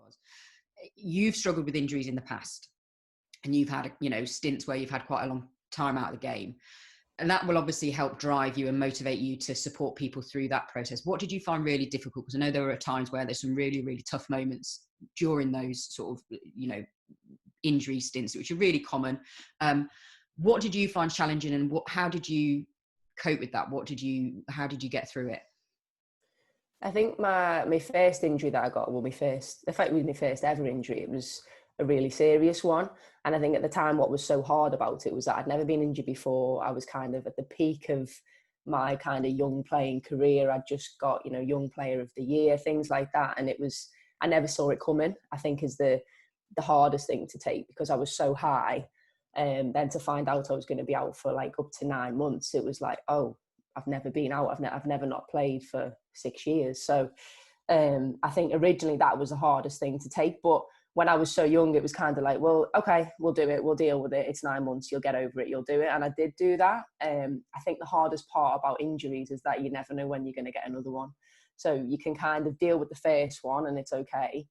was. You've struggled with injuries in the past, and you've had, stints where you've had quite a long time out of the game. And that will obviously help drive you and motivate you to support people through that process. What did you find really difficult? Because I know there are times where there's some really, really tough moments during those sort of, injury stints, which are really common. What did you find challenging, and how did you cope with that? How did you get through it? I think my first injury that I got, my first ever injury, it was a really serious one. And I think at the time what was so hard about it was that I'd never been injured before. I was kind of at the peak of my kind of young playing career. I'd just got, young player of the year, things like that. And I never saw it coming, I think, is the hardest thing to take, because I was so high. And then to find out I was going to be out for like up to 9 months, it was like, oh, I've never been out. I've never not played for 6 years. So I think originally that was the hardest thing to take. But when I was so young, it was kind of like, well, okay, we'll do it. We'll deal with it. It's 9 months. You'll get over it. You'll do it. And I did do that. I think the hardest part about injuries is that you never know when you're going to get another one. So you can kind of deal with the first one and it's okay.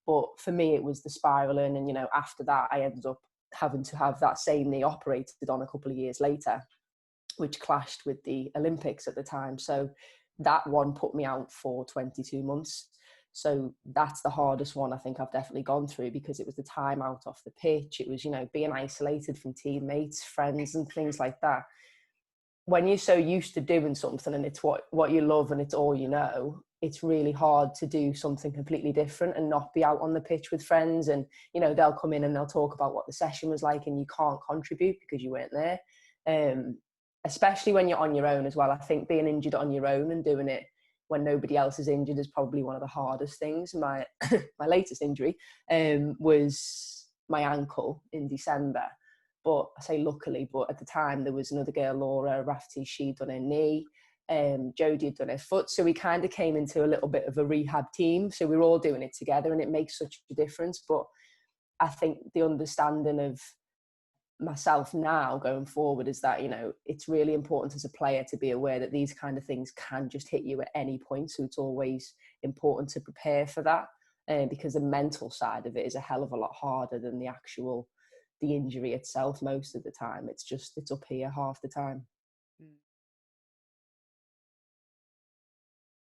But for me, it was the spiraling. And, after that, I ended up having to have that same knee operated on a couple of years later, which clashed with the Olympics at the time. So that one put me out for 22 months. So that's the hardest one I think I've definitely gone through, because it was the time out off the pitch. It was, being isolated from teammates, friends and things like that. When you're so used to doing something and it's what you love and it's all you know, it's really hard to do something completely different and not be out on the pitch with friends. And, they'll come in and they'll talk about what the session was like and you can't contribute because you weren't there. Especially when you're on your own as well. I think being injured on your own and doing it when nobody else is injured is probably one of the hardest things. My latest injury was my ankle in December. But I say luckily, but at the time there was another girl, Laura Rafferty, she'd done her knee. Jodie had done her foot. So we kind of came into a little bit of a rehab team. So we were all doing it together and it makes such a difference. But I think the understanding of myself now going forward is that, it's really important as a player to be aware that these kind of things can just hit you at any point. So it's always important to prepare for that, because the mental side of it is a hell of a lot harder than the injury itself most of the time. It's up here half the time.